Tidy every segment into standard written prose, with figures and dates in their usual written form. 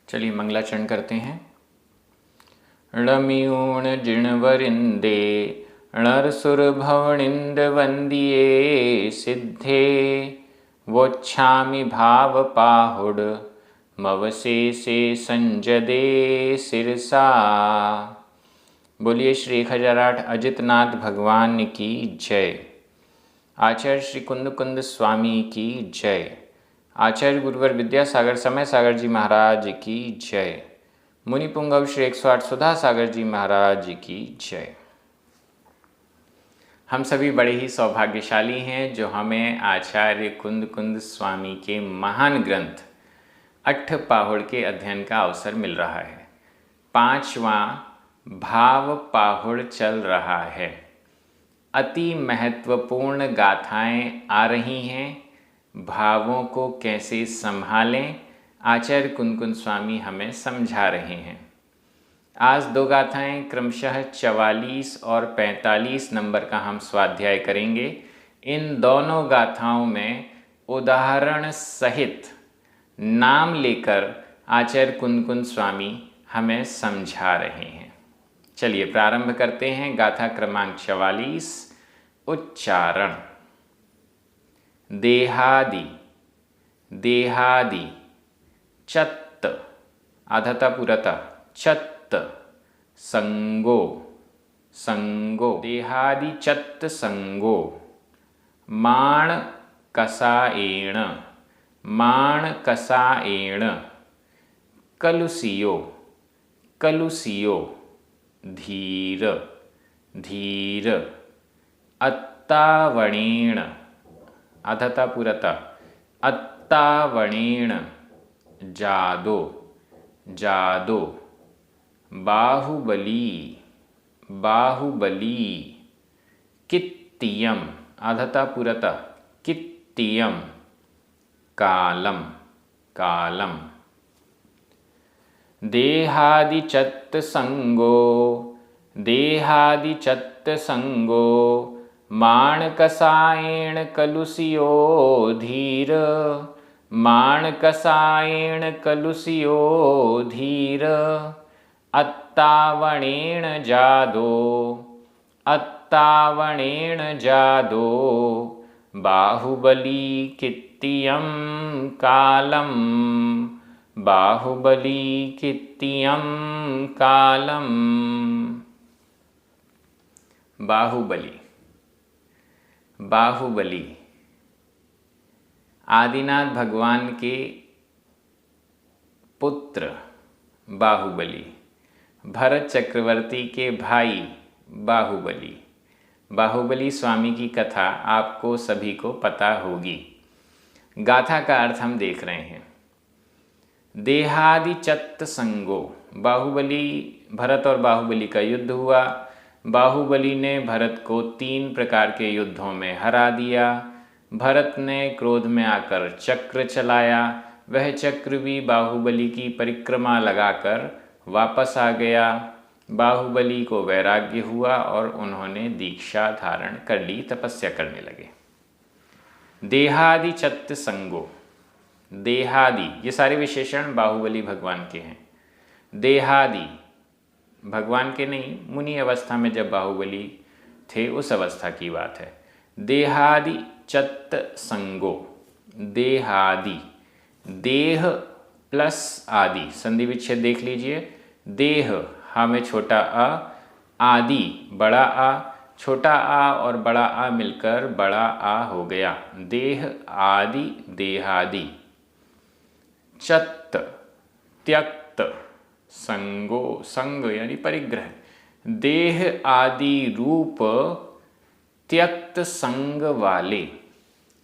चलिए मंगलाचरण करते हैं। णम्यूण जिणवरिंदे णरसुर भवनिंद वंदिये सिद्धे वोच्छामि भाव पाहुड मवशेषे संजदे सिरसा। बोलिए श्री 1008 अजितनाथ भगवान की जय। आचार्य श्री कुंद कुंद स्वामी की जय। आचार्य गुरुवर विद्यासागर समय सागर जी महाराज की जय। मुनि पुंगव श्री 108 सुधा सागर जी महाराज की जय। हम सभी बड़े ही सौभाग्यशाली हैं जो हमें आचार्य कुंद कुंद स्वामी के महान ग्रंथ अट्ठपाहुड़ के अध्ययन का अवसर मिल रहा है। 5वां भाव पाहुड़ चल रहा है। अति महत्वपूर्ण गाथाएं आ रही हैं। भावों को कैसे संभालें आचार्य कुंद कुंद स्वामी हमें समझा रहे हैं। आज 2 गाथाएं क्रमशः 44 और 45 नंबर का हम स्वाध्याय करेंगे। इन दोनों गाथाओं में उदाहरण सहित नाम लेकर आचार्य कुंद कुंद स्वामी हमें समझा रहे हैं। चलिए प्रारंभ करते हैं। गाथा क्रमांक 44 उच्चारण। देहादि देहादि चत्त आधता पुरता चत्त संगो संगो देहादि चत्त संगो माण कसाएण माण कसाएण कलुसियो कलुसियो धीर धीर अत्तावणेण अधता पुरता अत्तावणेण जादो जादो बाहुबली बाहुबली कित्तियम अधता पुरता कित्तियम कालम कालम देहादिचत्त संगो देहादिचत्त संगो माणकसायेण कलुसियो धीर माणकसायेण कलुसियो धीर अत्तावणेण जादो अत्तावणेण जादो बाहुबली कित्तियम कालम बाहुबली कित्तियम कालम। बाहुबली बाहुबली आदिनाथ भगवान के पुत्र बाहुबली, भरत चक्रवर्ती के भाई बाहुबली। बाहुबली स्वामी की कथा आपको सभी को पता होगी। गाथा का अर्थ हम देख रहे हैं। देहादि चत्त संगो, बाहुबली भरत और बाहुबली का युद्ध हुआ। बाहुबली ने भरत को 3 प्रकार के युद्धों में हरा दिया। भरत ने क्रोध में आकर चक्र चलाया। वह चक्र भी बाहुबली की परिक्रमा लगाकर वापस आ गया। बाहुबली को वैराग्य हुआ और उन्होंने दीक्षा धारण कर ली, तपस्या करने लगे। देहादि चत्त संगो, देहादि ये सारे विशेषण बाहुबली भगवान के हैं। देहादि भगवान के नहीं, मुनि अवस्था में जब बाहुबली थे उस अवस्था की बात है। देहादि चत्त संगो, देहादि देह प्लस आदि, संधि विच्छेद देख लीजिए। देह हा में छोटा अ, आदि बड़ा आ, छोटा आ और बड़ा आ मिलकर बड़ा आ हो गया। देह आदि देहादि। चत्त त्यक्त संगो, संग यानी परिग्रह। देह आदि रूप त्यक्त संग वाले,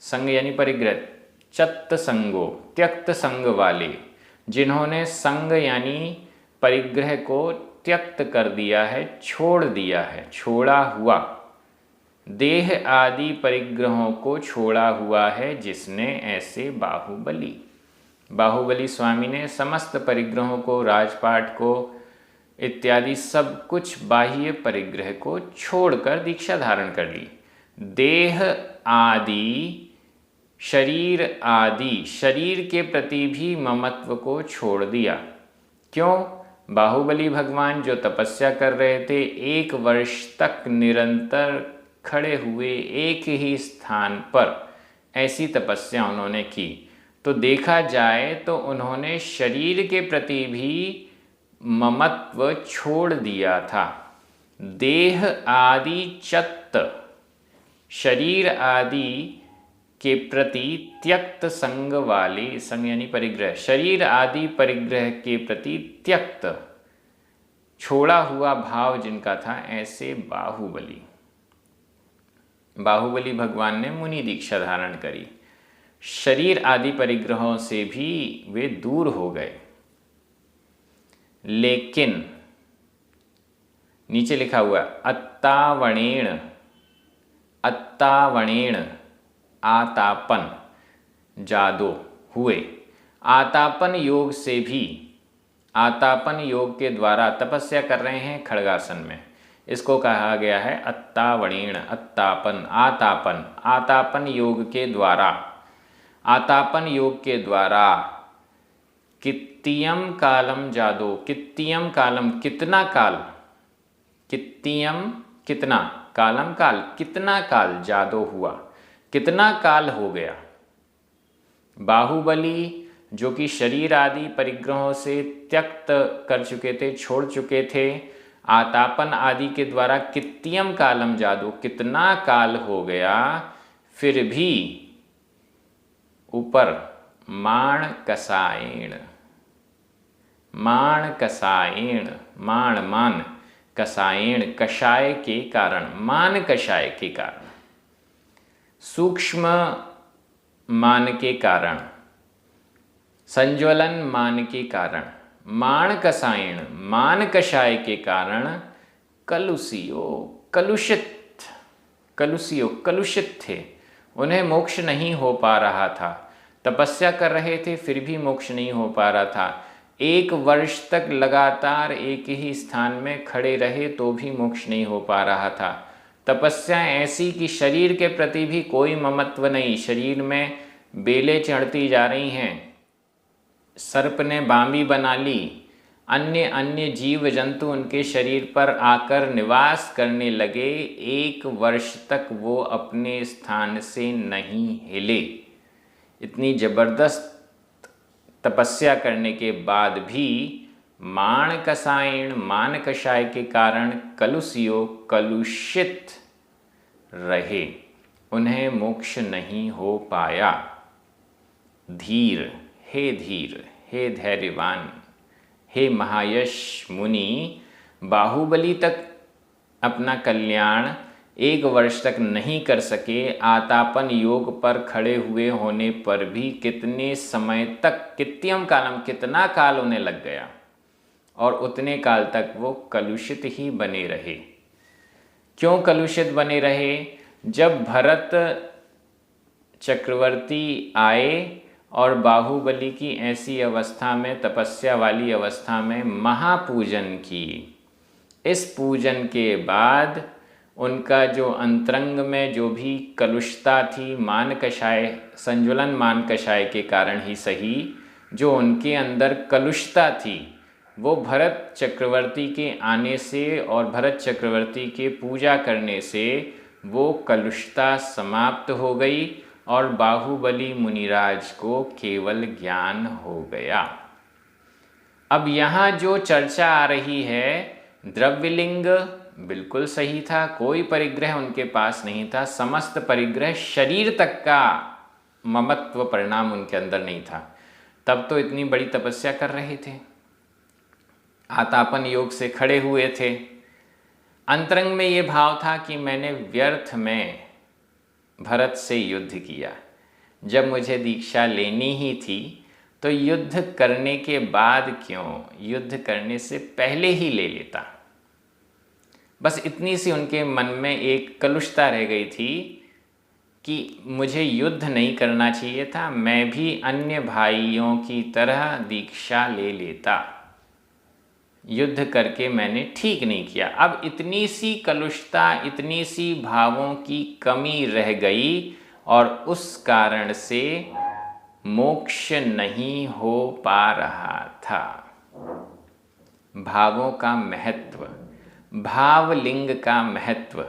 संग यानी परिग्रह। चत्त संगो त्यक्त संग वाले, जिन्होंने संग यानी परिग्रह को त्यक्त कर दिया है, छोड़ दिया है, छोड़ा हुआ। देह आदि परिग्रहों को छोड़ा हुआ है जिसने, ऐसे बाहुबली। बाहुबली स्वामी ने समस्त परिग्रहों को, राजपाट को इत्यादि सब कुछ बाह्य परिग्रह को छोड़कर दीक्षा धारण कर ली। देह आदि शरीर आदि, शरीर के प्रति भी ममत्व को छोड़ दिया। क्यों? बाहुबली भगवान जो तपस्या कर रहे थे, 1 वर्ष तक निरंतर खड़े हुए एक ही स्थान पर ऐसी तपस्या उन्होंने की। तो देखा जाए तो उन्होंने शरीर के प्रति भी ममत्व छोड़ दिया था। देह आदि चत्त, शरीर आदि के प्रति त्यक्त संग वाले, संग यानी परिग्रह, शरीर आदि परिग्रह के प्रति त्यक्त छोड़ा हुआ भाव जिनका था, ऐसे बाहुबली भगवान ने मुनि दीक्षा धारण करी। शरीर आदि परिग्रहों से भी वे दूर हो गए। लेकिन नीचे लिखा हुआ अत्तावणेण, आतापन जादो हुए। आतापन योग से भी, आतापन योग के द्वारा तपस्या कर रहे हैं खड्गासन में, इसको कहा गया है अत्तावणेण, अत्तापन, आतापन। आतापन योग के द्वारा, आतापन योग के द्वारा कित्तियम कालम जादो, कित्तियम कालम कितना काल, कित्तियम कितना, कालम काल, कितना काल जादो हुआ, कितना काल हो गया। बाहुबली जो कि शरीर आदि परिग्रहों से त्यक्त कर चुके थे, छोड़ चुके थे, आतापन आदि के द्वारा कित्तियम कालम जादो, कितना काल हो गया, फिर भी ऊपर माण कसायण, माण कसायण, माण मान, कसायण कषाय के कारण, मान कषाय के कारण, सूक्ष्म मान के कारण, संज्वलन मान के कारण, माण कसायण मान कषाय के कारण, कलुषियो कलुषित, कलुषियो कलुषित थे, उन्हें मोक्ष नहीं हो पा रहा था। तपस्या कर रहे थे फिर भी मोक्ष नहीं हो पा रहा था। 1 वर्ष तक लगातार एक ही स्थान में खड़े रहे तो भी मोक्ष नहीं हो पा रहा था। तपस्या ऐसी कि शरीर के प्रति भी कोई ममत्व नहीं, शरीर में बेलें चढ़ती जा रही हैं, सर्प ने बामी बना ली, अन्य अन्य जीव जंतु उनके शरीर पर आकर निवास करने लगे। 1 वर्ष तक वो अपने स्थान से नहीं हिले। इतनी जबरदस्त तपस्या करने के बाद भी माण कसायण, मान कषाय के कारण कलुषियो कलुषित रहे, उन्हें मोक्ष नहीं हो पाया। धीर, हे धीर, हे धैर्यवान, हे महायश मुनि, बाहुबली तक अपना कल्याण 1 वर्ष तक नहीं कर सके। आतापन योग पर खड़े हुए होने पर भी कितने समय तक, कित्तियम कालम कितना काल उन्हें लग गया, और उतने काल तक वो कलुषित ही बने रहे। क्यों कलुषित बने रहे? जब भरत चक्रवर्ती आए और बाहुबली की ऐसी अवस्था में, तपस्या वाली अवस्था में महापूजन की, इस पूजन के बाद उनका जो अंतरंग में जो भी कलुषता थी, मान कषाय, संज्वलन मान कषाय के कारण ही सही, जो उनके अंदर कलुषता थी, वो भरत चक्रवर्ती के आने से और भरत चक्रवर्ती के पूजा करने से वो कलुषता समाप्त हो गई और बाहुबली मुनिराज को केवल ज्ञान हो गया। अब यहाँ जो चर्चा आ रही है, द्रव्यलिंग बिल्कुल सही था, कोई परिग्रह उनके पास नहीं था, समस्त परिग्रह शरीर तक का ममत्व परिणाम उनके अंदर नहीं था। तब तो इतनी बड़ी तपस्या कर रहे थे, आतापन योग से खड़े हुए थे। अंतरंग में ये भाव था कि मैंने व्यर्थ में भरत से युद्ध किया, जब मुझे दीक्षा लेनी ही थी तो युद्ध करने के बाद क्यों, युद्ध करने से पहले ही ले लेता। बस इतनी सी उनके मन में एक कलुषता रह गई थी कि मुझे युद्ध नहीं करना चाहिए था, मैं भी अन्य भाइयों की तरह दीक्षा ले लेता, युद्ध करके मैंने ठीक नहीं किया। अब इतनी सी कलुषता, इतनी सी भावों की कमी रह गई और उस कारण से मोक्ष नहीं हो पा रहा था। भावों का महत्व, भावलिंग का महत्व।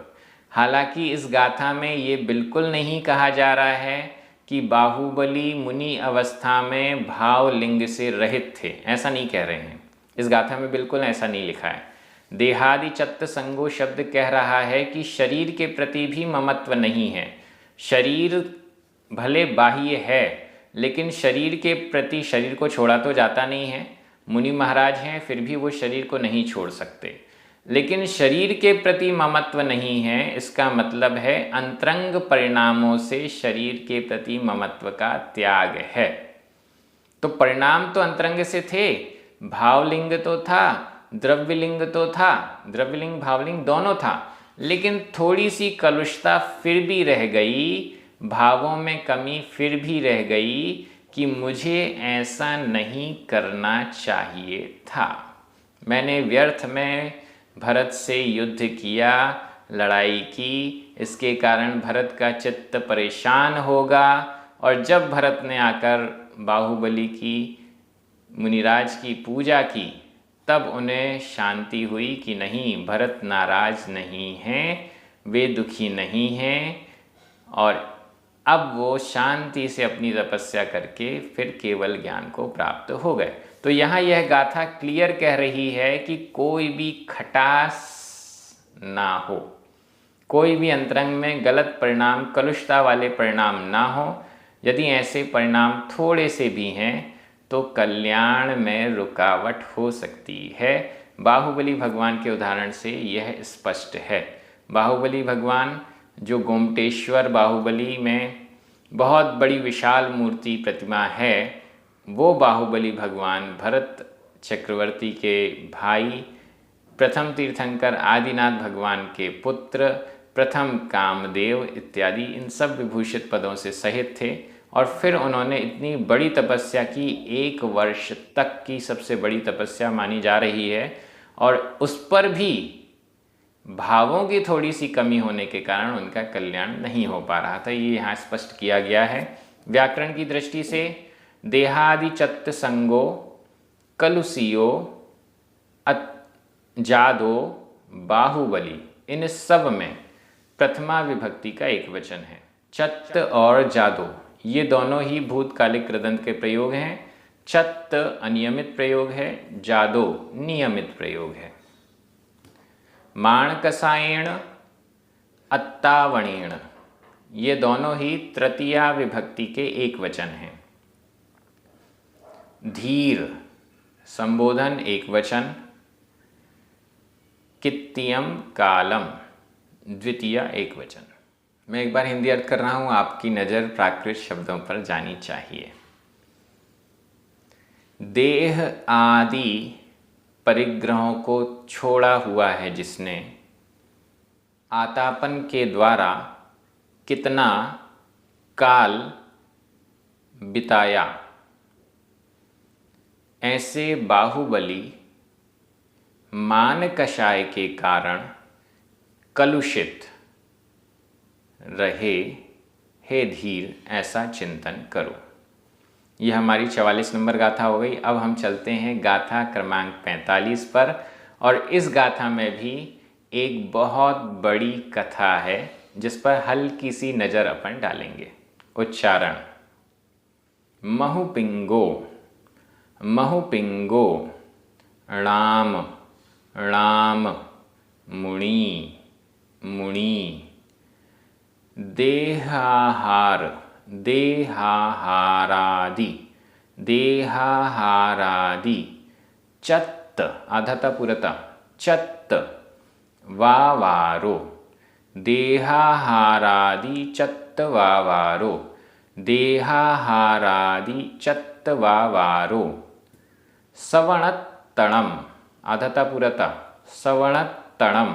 हालांकि इस गाथा में ये बिल्कुल नहीं कहा जा रहा है कि बाहुबली मुनि अवस्था में भावलिंग से रहित थे, ऐसा नहीं कह रहे हैं। इस गाथा में बिल्कुल ऐसा नहीं लिखा है। देहादि चत्त संगो शब्द कह रहा है कि शरीर के प्रति भी ममत्व नहीं है। शरीर भले बाह्य है, लेकिन शरीर के प्रति, शरीर को छोड़ा तो जाता नहीं है। मुनि महाराज हैं, फिर भी वो शरीर को नहीं छोड़ सकते। लेकिन शरीर के प्रति ममत्व नहीं है, इसका मतलब है अंतरंग परिणामों से शरीर के प्रति ममत्व का त्याग है। तो परिणाम तो अंतरंग से थे, भावलिंग तो था, द्रव्यलिंग तो था, द्रव्यलिंग भावलिंग दोनों था, लेकिन थोड़ी सी कलुषता फिर भी रह गई, भावों में कमी फिर भी रह गई कि मुझे ऐसा नहीं करना चाहिए था। मैंने व्यर्थ में भरत से युद्ध किया, लड़ाई की, इसके कारण भरत का चित्त परेशान होगा। और जब भरत ने आकर बाहुबली की, मुनिराज की पूजा की, तब उन्हें शांति हुई कि नहीं, भरत नाराज नहीं हैं, वे दुखी नहीं हैं। और अब वो शांति से अपनी तपस्या करके फिर केवल ज्ञान को प्राप्त हो गए। तो यहाँ यह गाथा क्लियर कह रही है कि कोई भी खटास ना हो, कोई भी अंतरंग में गलत परिणाम, कलुषता वाले परिणाम ना हो। यदि ऐसे परिणाम थोड़े से भी हैं तो कल्याण में रुकावट हो सकती है। बाहुबली भगवान के उदाहरण से यह स्पष्ट है। बाहुबली भगवान जो गोमटेश्वर बाहुबली में बहुत बड़ी विशाल मूर्ति प्रतिमा है, वो बाहुबली भगवान भरत चक्रवर्ती के भाई, प्रथम तीर्थंकर आदिनाथ भगवान के पुत्र, प्रथम कामदेव इत्यादि इन सब विभूषित पदों से सहित थे। और फिर उन्होंने इतनी बड़ी तपस्या की, 1 वर्ष तक की सबसे बड़ी तपस्या मानी जा रही है, और उस पर भी भावों की थोड़ी सी कमी होने के कारण उनका कल्याण नहीं हो पा रहा था। ये यहाँ स्पष्ट किया गया है। व्याकरण की दृष्टि से देहादि चत्त संगो कलुसियो जादो बाहुबली, इन सब में प्रथमा विभक्ति का एक वचन है। चत्त और जादो ये दोनों ही भूतकालिक कृदंत के प्रयोग हैं। चत्त अनियमित प्रयोग है, जादो नियमित प्रयोग है। माणकसायेण अत्तावणेण ये दोनों ही तृतीया विभक्ति के एक वचन हैं। धीर संबोधन एक वचन, कित्तियम कालम द्वितीय एक वचन। मैं एक बार हिंदी अर्थ कर रहा हूँ, आपकी नज़र प्राकृत शब्दों पर जानी चाहिए। देह आदि परिग्रहों को छोड़ा हुआ है जिसने, आतापन के द्वारा कितना काल बिताया, ऐसे बाहुबली मान कषाय के कारण कलुषित रहे, हे धीर ऐसा चिंतन करो। यह हमारी 44 नंबर गाथा हो गई। अब हम चलते हैं गाथा क्रमांक 45 पर, और इस गाथा में भी एक बहुत बड़ी कथा है जिस पर हल्की सी नज़र अपन डालेंगे। उच्चारण: महुपिंगो, महुपिंगो, राम राम, मुनि मुनि, देहाहार देहाहारादि देहाहारादि, चत्त आधाता पुरता, चत्त वावारो, देहाहारादि चत्त वावारो, देहाहारादि चत्त वावारो, सवणत्तणम आधाता पुरता, सवणत्तणम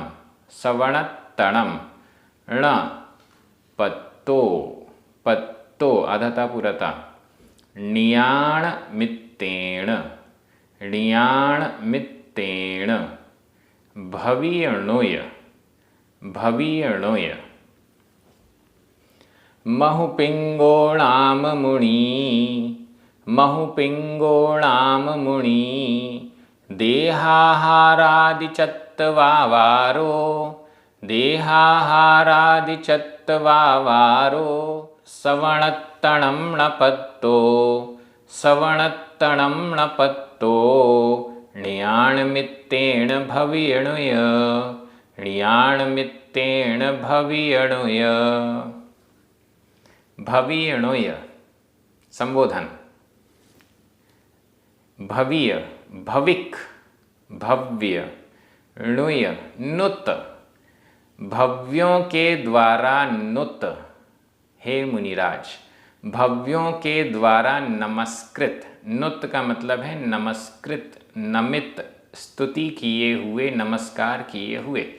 सवणत्तणम, ण पत्तो पत्तो आधाता पुरता, णियाण मित्तेण णियाण मित्तेण, भवियणुय भवियणुय, महुपिंगोणाम मुनि, महुपिंगोणाम मुनि, देहाहारादिचत्वावारो देहाहारादिचत्वावारो सवणत्तणं नपत्तो सवणत्तणं नपत्तो णियाणमित्तेण भवियणुय णियाणमित्तेण भवियणुय। भवियणुय संबोधन। भवीय भविक भव्य णुय नुत भव्यों के द्वारा नुत। हे मुनिराज भव्यों के द्वारा नमस्कृत। नुत का मतलब है नमस्कृत, नमित, स्तुति किए हुए, नमस्कार किए हुए।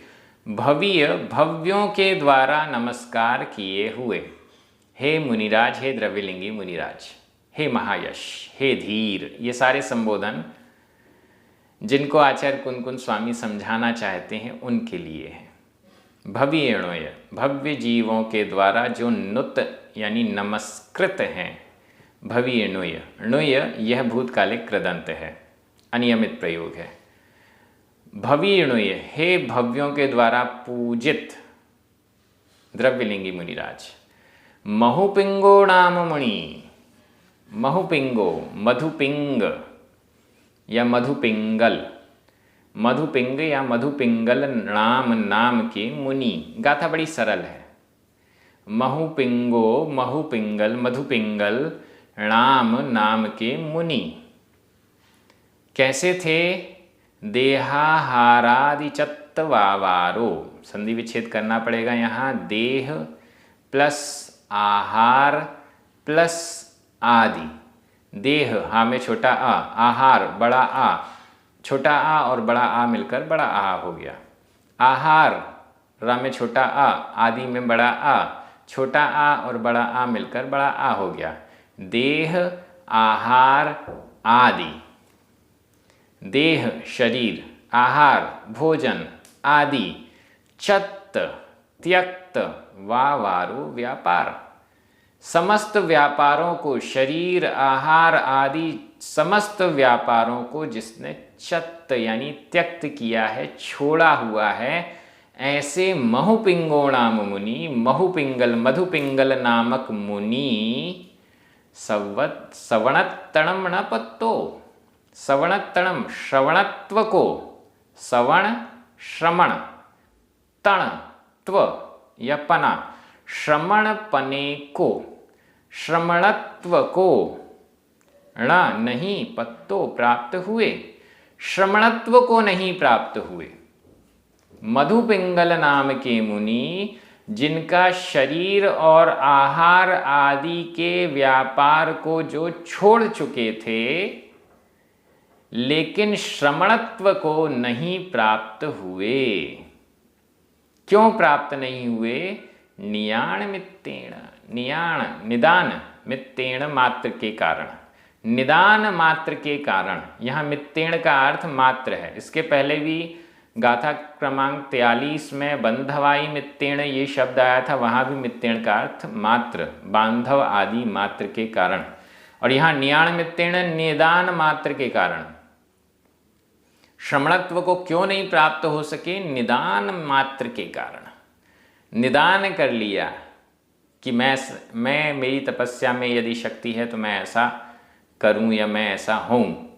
भवीय भव्यों के द्वारा नमस्कार किए हुए। हे मुनिराज, हे द्रव्यलिंगी मुनिराज, हे महायश, हे धीर, ये सारे संबोधन जिनको आचार्य कुन-कुन स्वामी समझाना चाहते हैं उनके लिए है। भवीयणोय भव्य जीवों के द्वारा जो नुत यानी नमस्कृत हैं। भवीयणुय णुय यह भूतकालिक कृदंत है, अनियमित प्रयोग है। भवीयणुय हे भव्यों के द्वारा पूजित द्रव्यलिंगी मुनिराज। महुपिंगो नाम मुनि। महुपिंगो मधुपिंग या मधुपिंगल, मधुपिंग या मधुपिंगल नाम के मुनि। गाथा बड़ी सरल है। महुपिंगो महुपिंगल मधुपिंगल नाम के मुनि। कैसे थे? देहाहारादिचत्वावारो, संधि विच्छेद करना पड़ेगा यहाँ। देह प्लस आहार प्लस आदि। देह हा में छोटा आ, आहार बड़ा आ, छोटा आ और बड़ा आ मिलकर बड़ा आ हो गया। आहार रा में छोटा आ, आदि में बड़ा आ, छोटा आ और बड़ा आ मिलकर बड़ा आ हो गया। देह आहार आदि। देह शरीर, आहार भोजन, आदि चत्त त्यक्त, वावारो व्यापार। समस्त व्यापारों को, शरीर आहार आदि समस्त व्यापारों को जिसने चत्त यानी त्यक्त किया है, छोड़ा हुआ है, ऐसे महुपिंगो नाम मुनि, महुपिंगल मधुपिंगल नामक मुनि सवणत्तणम न पत्तो। सवणत्तणम श्रवणत्व को, सवण श्रमण, तण त्व या पना, श्रमण पने को, श्रमणत्व को, ण नहीं पत्तो प्राप्त हुए, श्रमणत्व को नहीं प्राप्त हुए। मधुपिंगल नाम के मुनि जिनका शरीर और आहार आदि के व्यापार को जो छोड़ चुके थे, लेकिन श्रमणत्व को नहीं प्राप्त हुए। क्यों प्राप्त नहीं हुए? नियाण मित्तेण, नियाण निदान, मित्तेण मात्र के कारण, निदान मात्र के कारण। यहाँ मित्तेण का अर्थ मात्र है। इसके पहले भी गाथा क्रमांक 43 में बंधवाई मित्तेण ये शब्द आया था, वहाँ भी मित्तेण का अर्थ मात्र, बांधव आदि मात्र के कारण। और यहाँ नियाण मित्तेण निदान मात्र के कारण। श्रमणत्व को क्यों नहीं प्राप्त हो सके? निदान मात्र के कारण। निदान कर लिया कि मैं मेरी तपस्या में यदि शक्ति है तो मैं ऐसा करूं या मैं ऐसा हूं।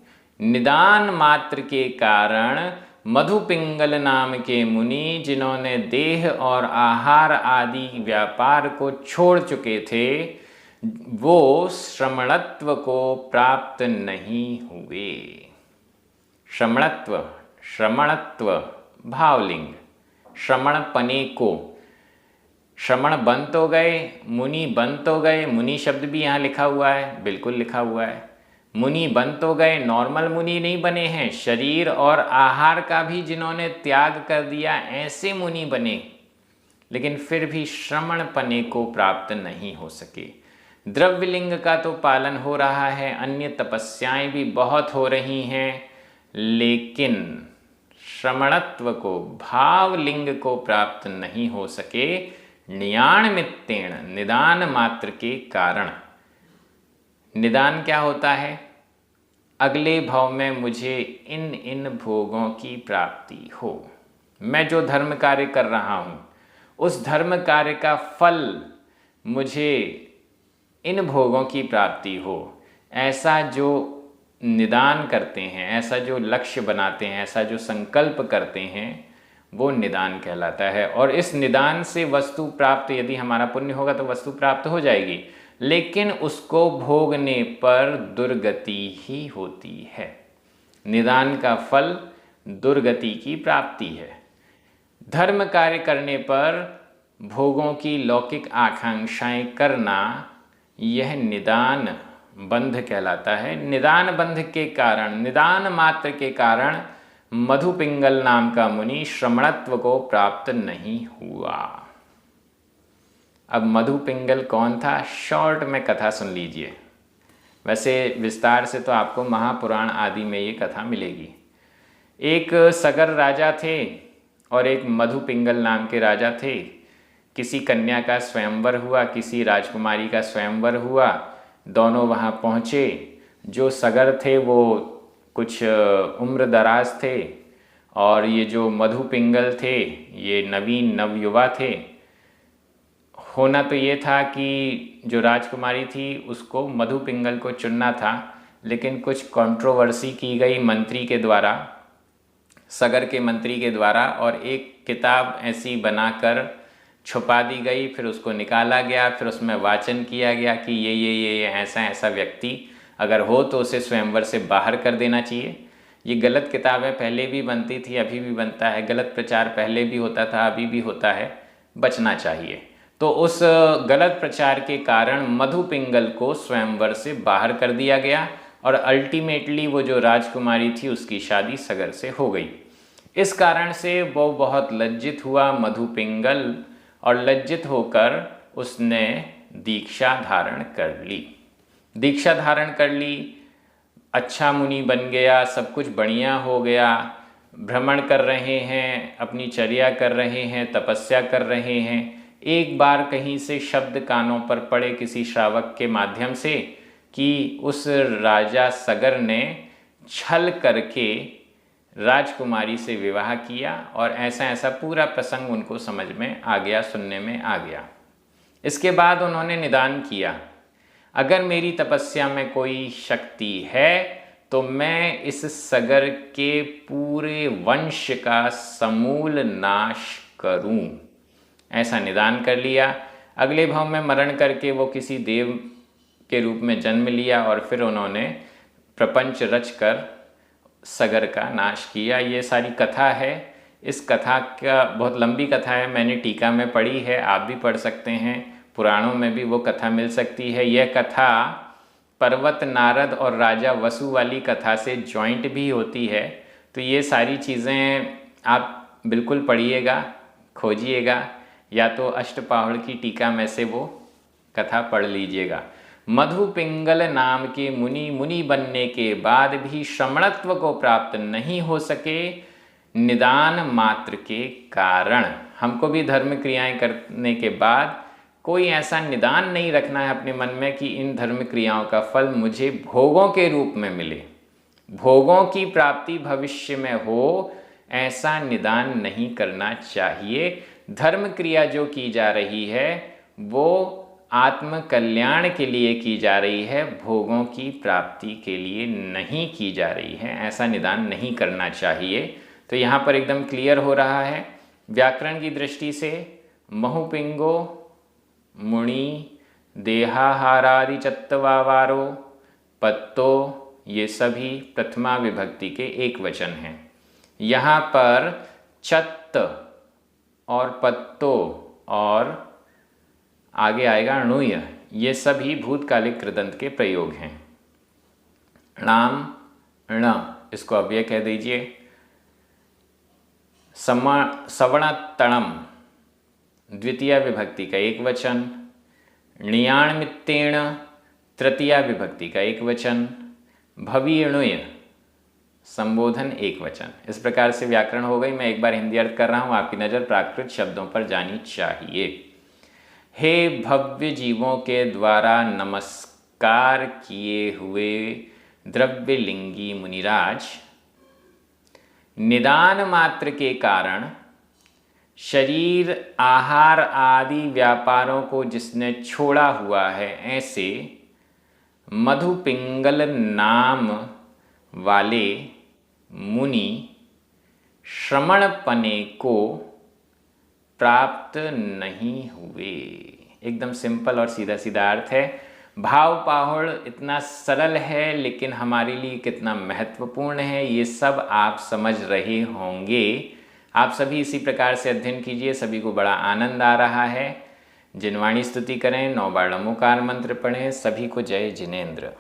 निदान मात्र के कारण मधुपिंगल नाम के मुनि जिन्होंने देह और आहार आदि व्यापार को छोड़ चुके थे, वो श्रमणत्व को प्राप्त नहीं हुए। श्रमणत्व, श्रमणत्व भावलिंग, श्रमण पने को, श्रमण बन तो गए, मुनि बन तो गए। मुनि शब्द भी यहाँ लिखा हुआ है, बिल्कुल लिखा हुआ है। मुनि बन तो गए, नॉर्मल मुनि नहीं बने हैं। शरीर और आहार का भी जिन्होंने त्याग कर दिया, ऐसे मुनि बने, लेकिन फिर भी श्रमण पने को प्राप्त नहीं हो सके। द्रव्यलिंग का तो पालन हो रहा है, अन्य तपस्याएं भी बहुत हो रही हैं, लेकिन श्रमणत्व को, भावलिंग को प्राप्त नहीं हो सके। नियाण मित्तेण, निदान मात्र के कारण। निदान क्या होता है? अगले भव में मुझे इन इन भोगों की प्राप्ति हो। मैं जो धर्म कार्य कर रहा हूँ उस धर्म कार्य का फल मुझे इन भोगों की प्राप्ति हो, ऐसा जो निदान करते हैं, ऐसा जो लक्ष्य बनाते हैं, ऐसा जो संकल्प करते हैं, वो निदान कहलाता है। और इस निदान से वस्तु प्राप्त, यदि हमारा पुण्य होगा तो वस्तु प्राप्त हो जाएगी, लेकिन उसको भोगने पर दुर्गति ही होती है। निदान का फल दुर्गति की प्राप्ति है। धर्म कार्य करने पर भोगों की लौकिक आकांक्षाएं करना, यह निदान बंध कहलाता है। निदान बंध के कारण, निदान मात्र के कारण मधु पिंगल नाम का मुनि श्रमणत्व को प्राप्त नहीं हुआ। अब मधु पिंगल कौन था, शॉर्ट में कथा सुन लीजिए। वैसे विस्तार से तो आपको महापुराण आदि में ये कथा मिलेगी। एक सगर राजा थे और एक मधु पिंगल नाम के राजा थे। किसी कन्या का स्वयंवर हुआ, किसी राजकुमारी का स्वयंवर हुआ। दोनों वहाँ पहुँचे। जो सगर थे वो कुछ उम्र दराज थे और ये जो मधु पिंगल थे ये नवीन नवयुवा थे। होना तो ये था कि जो राजकुमारी थी उसको मधु पिंगल को चुनना था, लेकिन कुछ कंट्रोवर्सी की गई मंत्री के द्वारा, सगर के मंत्री के द्वारा, और एक किताब ऐसी बनाकर छुपा दी गई। फिर उसको निकाला गया, फिर उसमें वाचन किया गया कि ये ऐसा ऐसा व्यक्ति अगर हो तो उसे स्वयंवर से बाहर कर देना चाहिए। ये गलत किताबें पहले भी बनती थी, अभी भी बनता है। गलत प्रचार पहले भी होता था, अभी भी होता है, बचना चाहिए। तो उस गलत प्रचार के कारण मधु पिंगल को स्वयंवर से बाहर कर दिया गया और अल्टीमेटली वो जो राजकुमारी थी उसकी शादी सगर से हो गई। इस कारण से वो बहुत लज्जित हुआ मधु पिंगल, और लज्जित होकर उसने दीक्षा धारण कर ली। दीक्षा धारण कर ली, अच्छा मुनि बन गया, सब कुछ बढ़िया हो गया। भ्रमण कर रहे हैं, अपनी चर्या कर रहे हैं, तपस्या कर रहे हैं। एक बार कहीं से शब्द कानों पर पड़े किसी श्रावक के माध्यम से कि उस राजा सगर ने छल करके राजकुमारी से विवाह किया, और ऐसा ऐसा पूरा प्रसंग उनको समझ में आ गया, सुनने में आ गया। इसके बाद उन्होंने निदान किया, अगर मेरी तपस्या में कोई शक्ति है तो मैं इस सगर के पूरे वंश का समूल नाश करूं। ऐसा निदान कर लिया। अगले भाव में मरण करके वो किसी देव के रूप में जन्म लिया और फिर उन्होंने प्रपंच रचकर सगर का नाश किया। ये सारी कथा है। इस कथा का बहुत लंबी कथा है, मैंने टीका में पढ़ी है, आप भी पढ़ सकते हैं, पुराणों में भी वो कथा मिल सकती है। यह कथा पर्वत नारद और राजा वसु वाली कथा से जॉइंट भी होती है। तो ये सारी चीज़ें आप बिल्कुल पढ़िएगा, खोजिएगा, या तो अष्टपाहड़ की टीका में से वो कथा पढ़ लीजिएगा। मधु पिंगल नाम के मुनि बनने के बाद भी श्रमणत्व को प्राप्त नहीं हो सके, निदान मात्र के कारण। हमको भी धर्म क्रियाएं करने के बाद कोई ऐसा निदान नहीं रखना है अपने मन में कि इन धर्म क्रियाओं का फल मुझे भोगों के रूप में मिले, भोगों की प्राप्ति भविष्य में हो, ऐसा निदान नहीं करना चाहिए। धर्म क्रिया जो की जा रही है वो आत्म कल्याण के लिए की जा रही है, भोगों की प्राप्ति के लिए नहीं की जा रही है। ऐसा निदान नहीं करना चाहिए। तो यहाँ पर एकदम क्लियर हो रहा है व्याकरण की दृष्टि से। महुपिंगो मुनि देहाहारादि चत्वावारो पत्तो, ये सभी प्रथमा विभक्ति के एक वचन हैं। यहाँ पर चत्त और पत्तो और आगे आएगा णुय, ये सभी भूतकालिक कृदंत के प्रयोग हैं। णाम ण, इसको अव्यय कह दीजिए। सवणतणम द्वितीय विभक्ति का एक वचन, णियाणमित्तेण तृतीया विभक्ति का एक वचन, भवीणुय संबोधन एक वचन। इस प्रकार से व्याकरण हो गई। मैं एक बार हिंदी अर्थ कर रहा हूँ, आपकी नज़र प्राकृत शब्दों पर जानी चाहिए। हे भव्य जीवों के द्वारा नमस्कार किए हुए द्रव्यलिंगी मुनिराज, निदान मात्र के कारण शरीर आहार आदि व्यापारों को जिसने छोड़ा हुआ है, ऐसे मधुपिंगल नाम वाले मुनि श्रमणपने को प्राप्त नहीं हुए। एकदम सिंपल और सीधा सीधा अर्थ है। भाव पाहुड़ इतना सरल है लेकिन हमारे लिए कितना महत्वपूर्ण है ये सब आप समझ रहे होंगे। आप सभी इसी प्रकार से अध्ययन कीजिए, सभी को बड़ा आनंद आ रहा है। जिनवाणी स्तुति करें, 9 बार नमोकार मंत्र पढ़ें। सभी को जय जिनेंद्र।